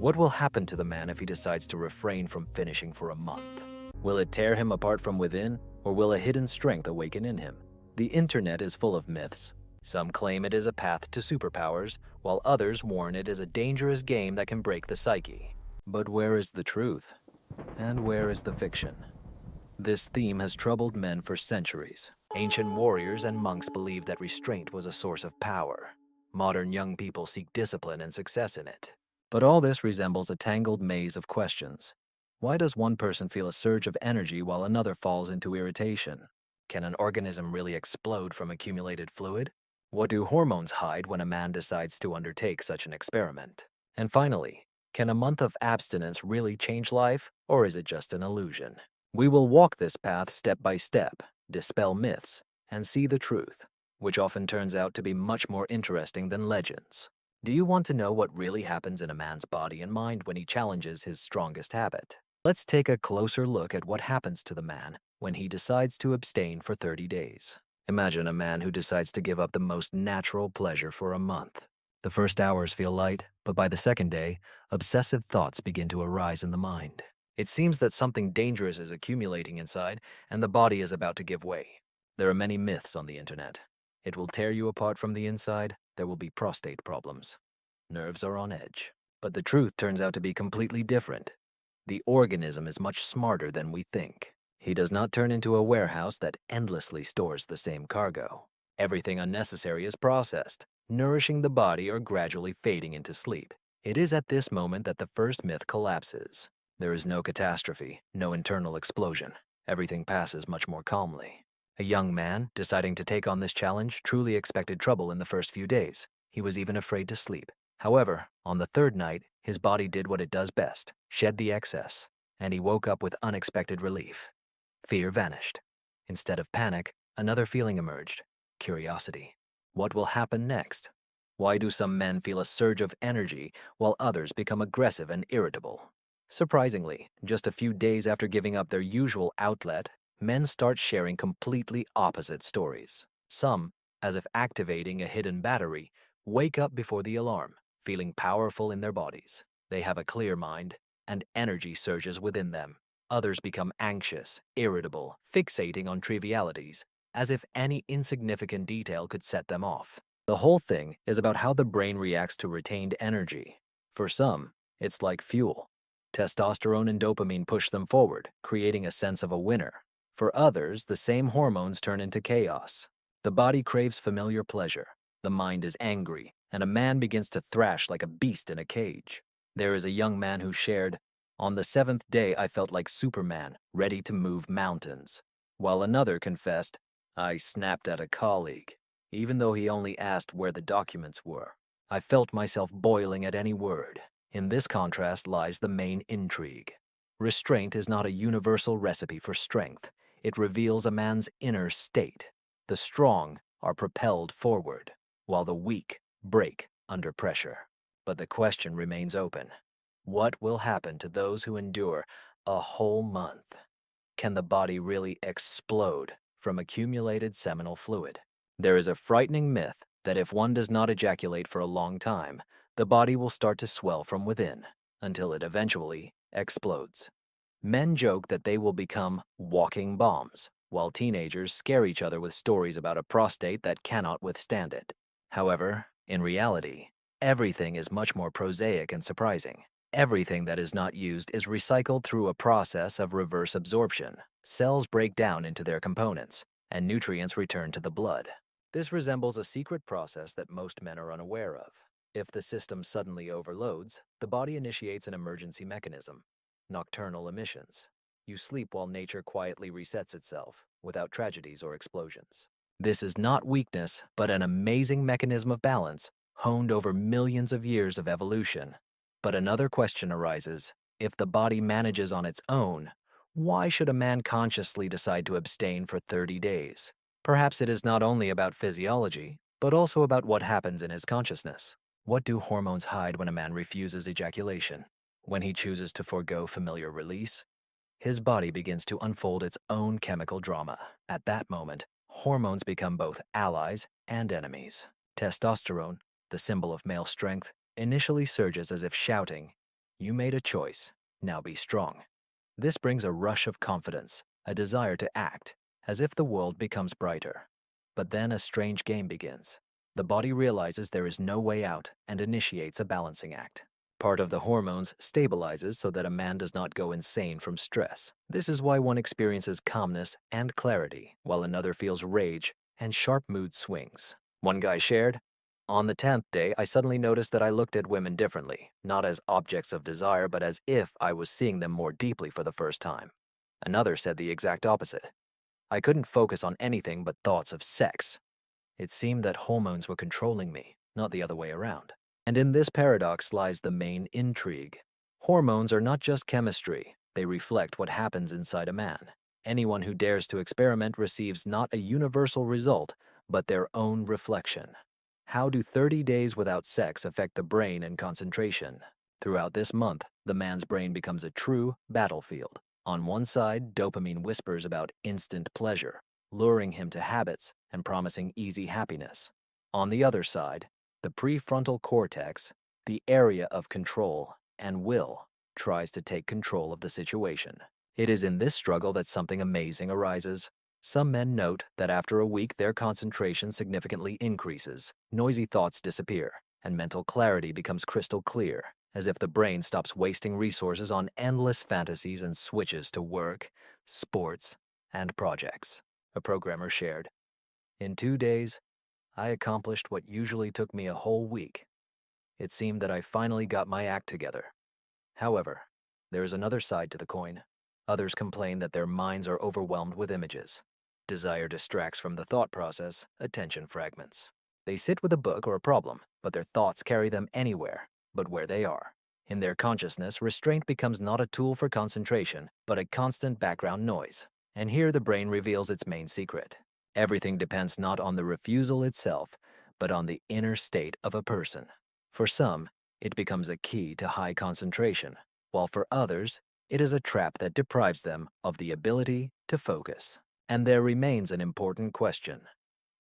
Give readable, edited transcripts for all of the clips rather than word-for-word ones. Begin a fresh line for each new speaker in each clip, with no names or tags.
What will happen to the man if he decides to refrain from finishing for a month? Will it tear him apart from within, or will a hidden strength awaken in him? The internet is full of myths. Some claim it is a path to superpowers, while others warn it is a dangerous game that can break the psyche. But where is the truth? And where is the fiction? This theme has troubled men for centuries. Ancient warriors and monks believed that restraint was a source of power. Modern young people seek discipline and success in it. But all this resembles a tangled maze of questions. Why does one person feel a surge of energy while another falls into irritation? Can an organism really explode from accumulated fluid? What do hormones hide when a man decides to undertake such an experiment? And finally, can a month of abstinence really change life, or is it just an illusion? We will walk this path step by step, dispel myths, and see the truth, which often turns out to be much more interesting than legends. Do you want to know what really happens in a man's body and mind when he challenges his strongest habit? Let's take a closer look at what happens to the man when he decides to abstain for 30 days. Imagine a man who decides to give up the most natural pleasure for a month. The first hours feel light, but by the second day, obsessive thoughts begin to arise in the mind. It seems that something dangerous is accumulating inside, and the body is about to give way. There are many myths on the internet. It will tear you apart from the inside. There will be prostate problems. Nerves are on edge. But the truth turns out to be completely different. The organism is much smarter than we think. He does not turn into a warehouse that endlessly stores the same cargo. Everything unnecessary is processed, nourishing the body or gradually fading into sleep. It is at this moment that the first myth collapses. There is no catastrophe, no internal explosion. Everything passes much more calmly. A young man, deciding to take on this challenge, truly expected trouble in the first few days. He was even afraid to sleep. However, on the third night, his body did what it does best, shed the excess, and he woke up with unexpected relief. Fear vanished. Instead of panic, another feeling emerged: curiosity. What will happen next? Why do some men feel a surge of energy while others become aggressive and irritable? Surprisingly, just a few days after giving up their usual outlet, men start sharing completely opposite stories. Some, as if activating a hidden battery, wake up before the alarm, feeling powerful in their bodies. They have a clear mind, and energy surges within them. Others become anxious, irritable, fixating on trivialities, as if any insignificant detail could set them off. The whole thing is about how the brain reacts to retained energy. For some, it's like fuel. Testosterone and dopamine push them forward, creating a sense of a winner. For others, the same hormones turn into chaos. The body craves familiar pleasure, the mind is angry, and a man begins to thrash like a beast in a cage. There is a young man who shared, "On the 7th day I felt like Superman, ready to move mountains," while another confessed, "I snapped at a colleague, even though he only asked where the documents were. I felt myself boiling at any word." In this contrast lies the main intrigue. Restraint is not a universal recipe for strength. It reveals a man's inner state. The strong are propelled forward, while the weak break under pressure. But the question remains open. What will happen to those who endure a whole month? Can the body really explode from accumulated seminal fluid? There is a frightening myth that if one does not ejaculate for a long time, the body will start to swell from within, until it eventually explodes. Men joke that they will become walking bombs, while teenagers scare each other with stories about a prostate that cannot withstand it. However, in reality, everything is much more prosaic and surprising. Everything that is not used is recycled through a process of reverse absorption. Cells break down into their components, and nutrients return to the blood. This resembles a secret process that most men are unaware of. If the system suddenly overloads, the body initiates an emergency mechanism: nocturnal emissions. You sleep while nature quietly resets itself, without tragedies or explosions. This is not weakness, but an amazing mechanism of balance, honed over millions of years of evolution. But another question arises: if the body manages on its own, why should a man consciously decide to abstain for 30 days? Perhaps it is not only about physiology, but also about what happens in his consciousness. What do hormones hide when a man refuses ejaculation? When he chooses to forego familiar release, his body begins to unfold its own chemical drama. At that moment, hormones become both allies and enemies. Testosterone, the symbol of male strength, initially surges as if shouting, You made a choice. Now be strong. This brings a rush of confidence, a desire to act, as if the world becomes brighter. But then a strange game begins. The body realizes there is no way out and initiates a balancing act. Part of the hormones stabilizes so that a man does not go insane from stress. This is why one experiences calmness and clarity, while another feels rage and sharp mood swings. One guy shared, "On the 10th day, I suddenly noticed that I looked at women differently, not as objects of desire, but as if I was seeing them more deeply for the first time." Another said the exact opposite. "I couldn't focus on anything but thoughts of sex. It seemed that hormones were controlling me, not the other way around." And in this paradox lies the main intrigue. Hormones are not just chemistry, they reflect what happens inside a man. Anyone who dares to experiment receives not a universal result, but their own reflection. How do 30 days without sex affect the brain and concentration? Throughout this month, the man's brain becomes a true battlefield. On one side, dopamine whispers about instant pleasure, luring him to habits and promising easy happiness. On the other side, the prefrontal cortex, the area of control and will, tries to take control of the situation. It is in this struggle that something amazing arises. Some men note that after a week their concentration significantly increases, noisy thoughts disappear, and mental clarity becomes crystal clear, as if the brain stops wasting resources on endless fantasies and switches to work, sports, and projects. A programmer shared, "In 2 days, I accomplished what usually took me a whole week. It seemed that I finally got my act together." However, there is another side to the coin. Others complain that their minds are overwhelmed with images. Desire distracts from the thought process, attention fragments. They sit with a book or a problem, but their thoughts carry them anywhere but where they are. In their consciousness, restraint becomes not a tool for concentration, but a constant background noise. And here the brain reveals its main secret. Everything depends not on the refusal itself, but on the inner state of a person. For some, it becomes a key to high concentration, while for others, it is a trap that deprives them of the ability to focus. And there remains an important question.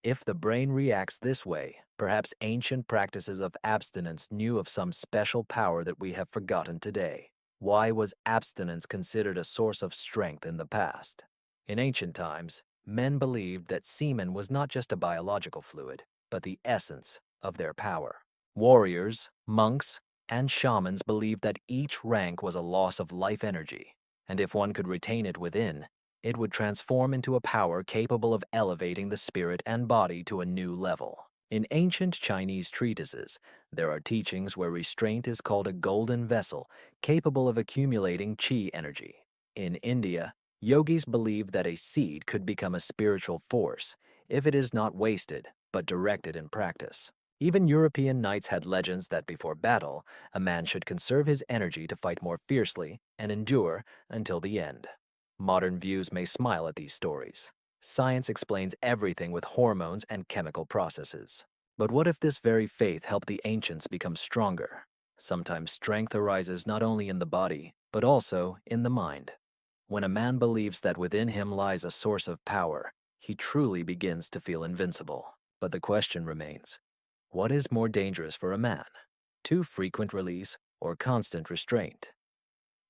If the brain reacts this way, perhaps ancient practices of abstinence knew of some special power that we have forgotten today. Why was abstinence considered a source of strength in the past? In ancient times, men believed that semen was not just a biological fluid, but the essence of their power. Warriors, monks, and shamans believed that each rank was a loss of life energy, and if one could retain it within, it would transform into a power capable of elevating the spirit and body to a new level. In ancient Chinese treatises, there are teachings where restraint is called a golden vessel capable of accumulating qi energy. In India, yogis believe that a seed could become a spiritual force if it is not wasted, but directed in practice. Even European knights had legends that before battle, a man should conserve his energy to fight more fiercely and endure until the end. Modern views may smile at these stories. Science explains everything with hormones and chemical processes. But what if this very faith helped the ancients become stronger? Sometimes strength arises not only in the body, but also in the mind. When a man believes that within him lies a source of power, he truly begins to feel invincible. But the question remains, what is more dangerous for a man? Too frequent release or constant restraint?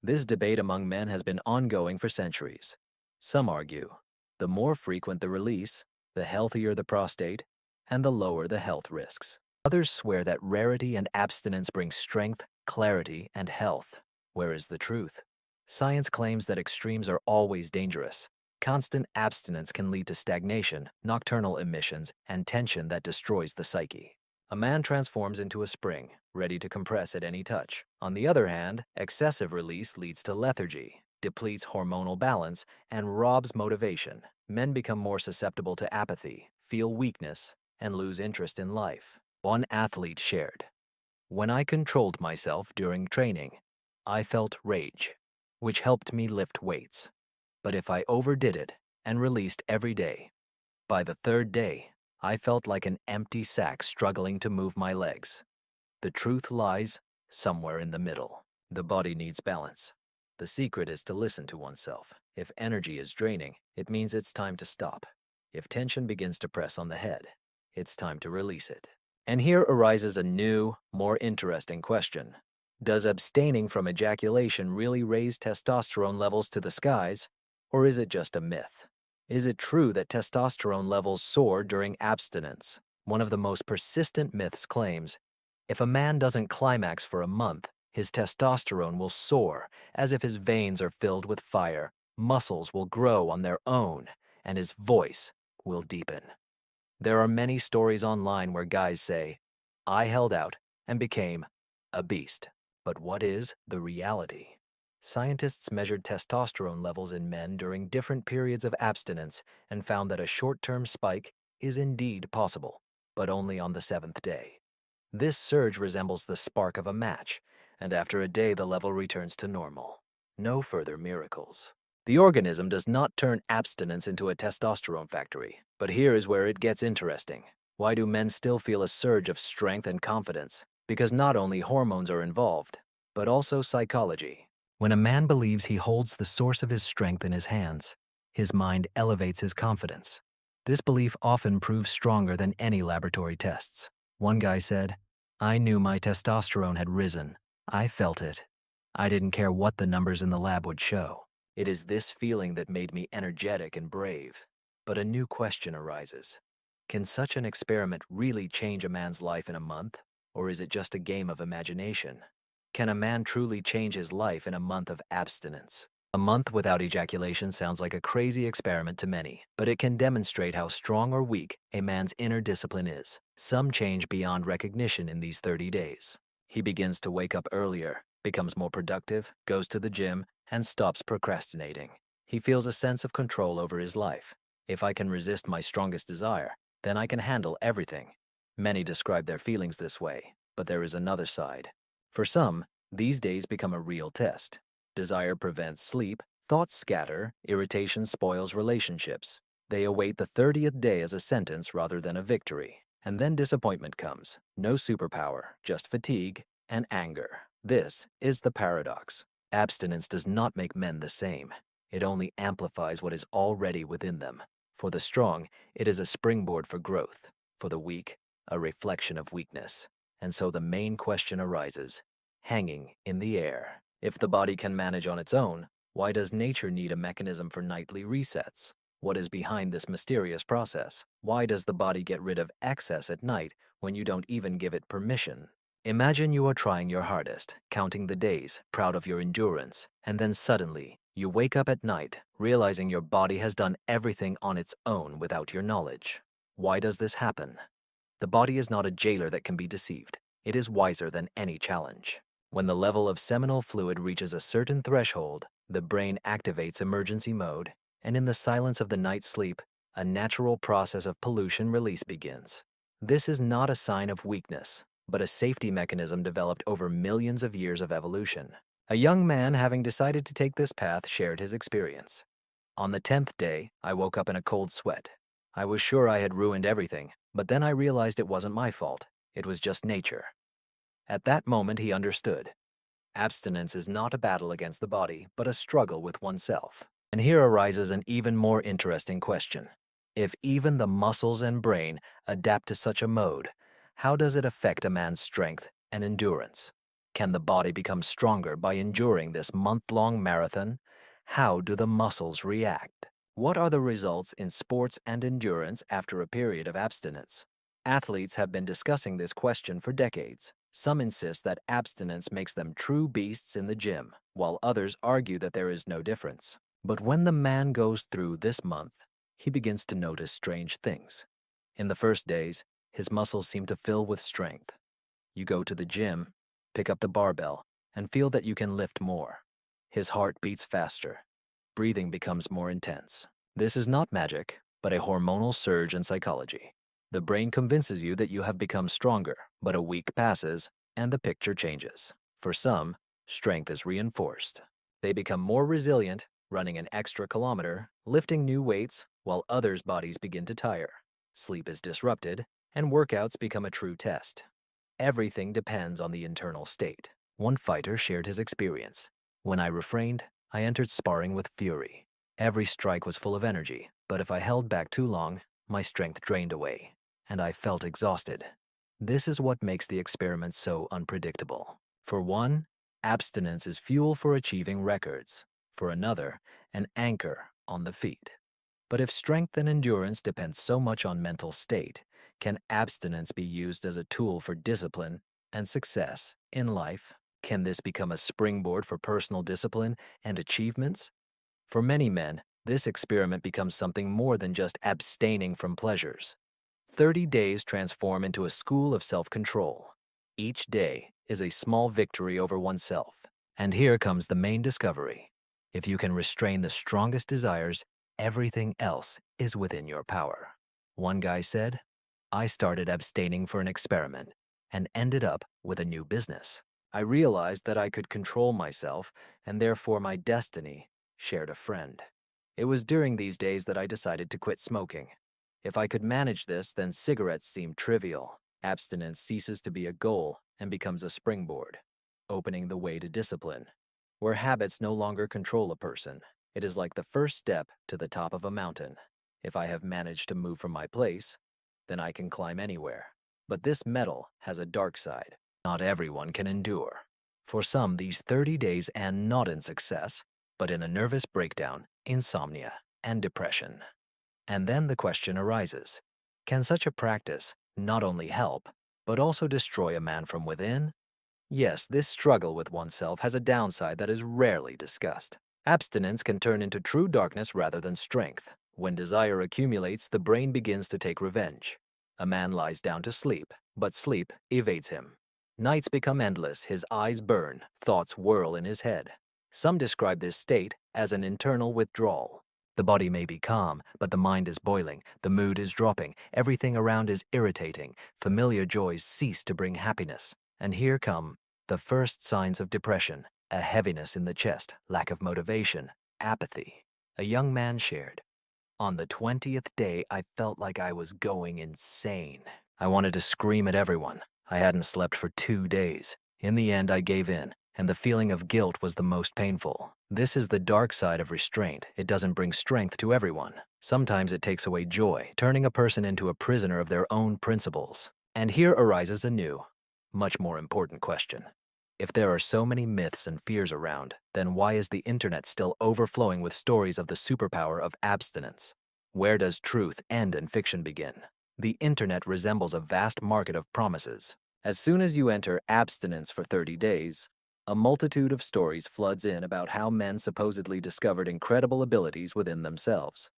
This debate among men has been ongoing for centuries. Some argue, the more frequent the release, the healthier the prostate, and the lower the health risks. Others swear that rarity and abstinence bring strength, clarity, and health. Where is the truth? Science claims that extremes are always dangerous. Constant abstinence can lead to stagnation, nocturnal emissions, and tension that destroys the psyche. A man transforms into a spring, ready to compress at any touch. On the other hand, excessive release leads to lethargy, depletes hormonal balance, and robs motivation. Men become more susceptible to apathy, feel weakness, and lose interest in life. One athlete shared, "When I controlled myself during training, I felt rage, which helped me lift weights. But if I overdid it and released every day, by the third day, I felt like an empty sack struggling to move my legs." The truth lies somewhere in the middle. The body needs balance. The secret is to listen to oneself. If energy is draining, it means it's time to stop. If tension begins to press on the head, it's time to release it. And here arises a new, more interesting question. Does abstaining from ejaculation really raise testosterone levels to the skies, or is it just a myth? Is it true that testosterone levels soar during abstinence? One of the most persistent myths claims, if a man doesn't climax for a month, his testosterone will soar as if his veins are filled with fire, muscles will grow on their own, and his voice will deepen. There are many stories online where guys say, I held out and became a beast. But what is the reality? Scientists measured testosterone levels in men during different periods of abstinence and found that a short-term spike is indeed possible, but only on the seventh day. This surge resembles the spark of a match, and after a day the level returns to normal. No further miracles. The organism does not turn abstinence into a testosterone factory, but here is where it gets interesting. Why do men still feel a surge of strength and confidence? Because not only hormones are involved, but also psychology. When a man believes he holds the source of his strength in his hands, his mind elevates his confidence. This belief often proves stronger than any laboratory tests. One guy said, I knew my testosterone had risen. I felt it. I didn't care what the numbers in the lab would show. It is this feeling that made me energetic and brave. But a new question arises. Can such an experiment really change a man's life in a month? Or is it just a game of imagination? Can a man truly change his life in a month of abstinence? A month without ejaculation sounds like a crazy experiment to many, but it can demonstrate how strong or weak a man's inner discipline is. Some change beyond recognition in these 30 days. He begins to wake up earlier, becomes more productive, goes to the gym, and stops procrastinating. He feels a sense of control over his life. If I can resist my strongest desire, then I can handle everything. Many describe their feelings this way, but there is another side. For some, these days become a real test. Desire prevents sleep, thoughts scatter, irritation spoils relationships. They await the 30th day as a sentence rather than a victory. And then disappointment comes. No superpower, just fatigue and anger. This is the paradox. Abstinence does not make men the same. It only amplifies what is already within them. For the strong, it is a springboard for growth. For the weak, a reflection of weakness. And so the main question arises, hanging in the air. If the body can manage on its own, why does nature need a mechanism for nightly resets? What is behind this mysterious process? Why does the body get rid of excess at night when you don't even give it permission? Imagine you are trying your hardest, counting the days, proud of your endurance, and then suddenly, you wake up at night, realizing your body has done everything on its own without your knowledge. Why does this happen? The body is not a jailer that can be deceived. It is wiser than any challenge. When the level of seminal fluid reaches a certain threshold, the brain activates emergency mode, and in the silence of the night sleep, a natural process of pollution release begins. This is not a sign of weakness, but a safety mechanism developed over millions of years of evolution. A young man having decided to take this path shared his experience. On the 10th day, I woke up in a cold sweat. I was sure I had ruined everything, but then I realized it wasn't my fault. It was just nature. At that moment, he understood. Abstinence is not a battle against the body, but a struggle with oneself. And here arises an even more interesting question. If even the muscles and brain adapt to such a mode, how does it affect a man's strength and endurance? Can the body become stronger by enduring this month-long marathon? How do the muscles react? What are the results in sports and endurance after a period of abstinence? Athletes have been discussing this question for decades. Some insist that abstinence makes them true beasts in the gym, while others argue that there is no difference. But when the man goes through this month, he begins to notice strange things. In the first days, his muscles seem to fill with strength. You go to the gym, pick up the barbell, and feel that you can lift more. His heart beats faster. Breathing becomes more intense. This is not magic, but a hormonal surge in psychology. The brain convinces you that you have become stronger, but a week passes, and the picture changes. For some, strength is reinforced. They become more resilient, running an extra kilometer, lifting new weights, while others' bodies begin to tire. Sleep is disrupted, and workouts become a true test. Everything depends on the internal state. One fighter shared his experience. When I refrained, I entered sparring with fury. Every strike was full of energy, but if I held back too long, my strength drained away, and I felt exhausted. This is what makes the experiment so unpredictable. For one, Abstinence is fuel for achieving records. For another, an anchor on the feet. But if strength and endurance depend so much on mental state, can abstinence be used as a tool for discipline and success in life? Can this become a springboard for personal discipline and achievements? For many men, this experiment becomes something more than just abstaining from pleasures. 30 days transform into a school of self-control. Each day is a small victory over oneself. And here comes the main discovery. If you can restrain the strongest desires, everything else is within your power. One guy said, "I started abstaining for an experiment and ended up with a new business. I realized that I could control myself and therefore my destiny," shared a friend. "It was during these days that I decided to quit smoking. If I could manage this, then cigarettes seemed trivial. Abstinence ceases to be a goal and becomes a springboard, opening the way to discipline, where habits no longer control a person. It is like the first step to the top of a mountain. If I have managed to move from my place, then I can climb anywhere. But this metal has a dark side. Not everyone can endure. For some, these 30 days end not in success, but in a nervous breakdown, insomnia, and depression. And then the question arises, can such a practice not only help, but also destroy a man from within? Yes, this struggle with oneself has a downside that is rarely discussed. Abstinence can turn into true darkness rather than strength. When desire accumulates, the brain begins to take revenge. A man lies down to sleep, but sleep evades him. Nights become endless, his eyes burn, thoughts whirl in his head. Some describe this state as an internal withdrawal. The body may be calm, but the mind is boiling, the mood is dropping, everything around is irritating, familiar joys cease to bring happiness. And here come the first signs of depression, a heaviness in the chest, lack of motivation, apathy. A young man shared, "On the 20th day, I felt like I was going insane. I wanted to scream at everyone. I hadn't slept for 2 days. In the end, I gave in, and the feeling of guilt was the most painful." This is the dark side of restraint. It doesn't bring strength to everyone. Sometimes it takes away joy, turning a person into a prisoner of their own principles. And here arises a new, much more important question. If there are so many myths and fears around, then why is the internet still overflowing with stories of the superpower of abstinence? Where does truth end and fiction begin? The internet resembles a vast market of promises. As soon as you enter abstinence for 30 days, a multitude of stories floods in about how men supposedly discovered incredible abilities within themselves.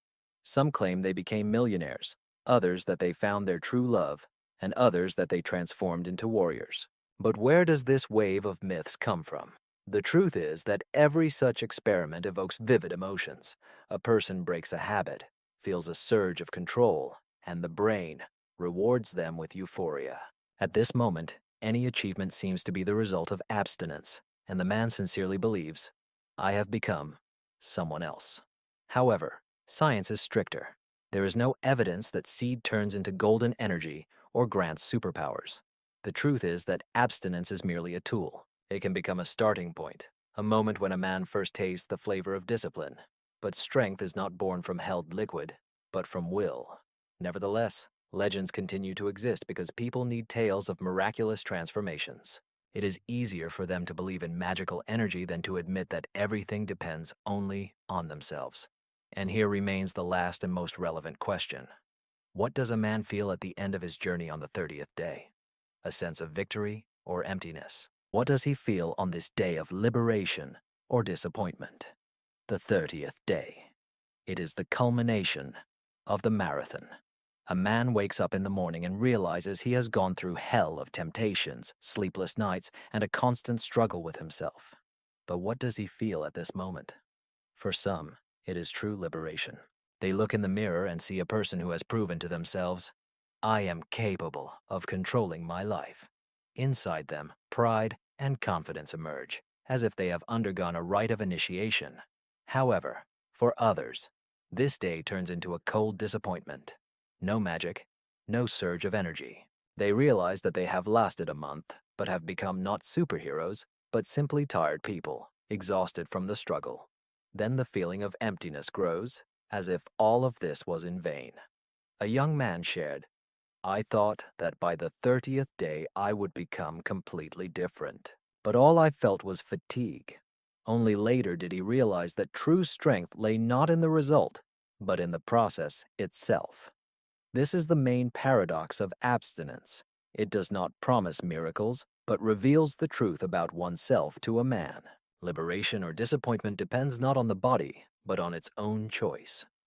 Some claim they became millionaires, others that they found their true love, and others that they transformed into warriors. But where does this wave of myths come from? The truth is that every such experiment evokes vivid emotions. A person breaks a habit, feels a surge of control, and the brain rewards them with euphoria. At this moment, any achievement seems to be the result of abstinence, and the man sincerely believes, "I have become someone else." However, science is stricter. There is no evidence that seed turns into golden energy or grants superpowers. The truth is that abstinence is merely a tool. It can become a starting point, a moment when a man first tastes the flavor of discipline. But strength is not born from held liquid, but from will. Nevertheless, legends continue to exist because people need tales of miraculous transformations. It is easier for them to believe in magical energy than to admit that everything depends only on themselves. And here remains the last and most relevant question. What does a man feel at the end of his journey on the 30th day? A sense of victory or emptiness? What does he feel on this day of liberation or disappointment? The 30th day. It is the culmination of the marathon. A man wakes up in the morning and realizes he has gone through hell of temptations, sleepless nights, and a constant struggle with himself. But what does he feel at this moment? For some, it is true liberation. They look in the mirror and see a person who has proven to themselves, "I am capable of controlling my life." Inside them, pride and confidence emerge, as if they have undergone a rite of initiation. However, for others, this day turns into a cold disappointment. No magic, no surge of energy. They realize that they have lasted a month, but have become not superheroes, but simply tired people, exhausted from the struggle. Then the feeling of emptiness grows, as if all of this was in vain. A young man shared, "I thought that by the 30th day I would become completely different. but all I felt was fatigue. Only later did he realize that true strength lay not in the result, but in the process itself. This is the main paradox of abstinence. It does not promise miracles, but reveals the truth about oneself to a man. Liberation or disappointment depends not on the body, but on its own choice.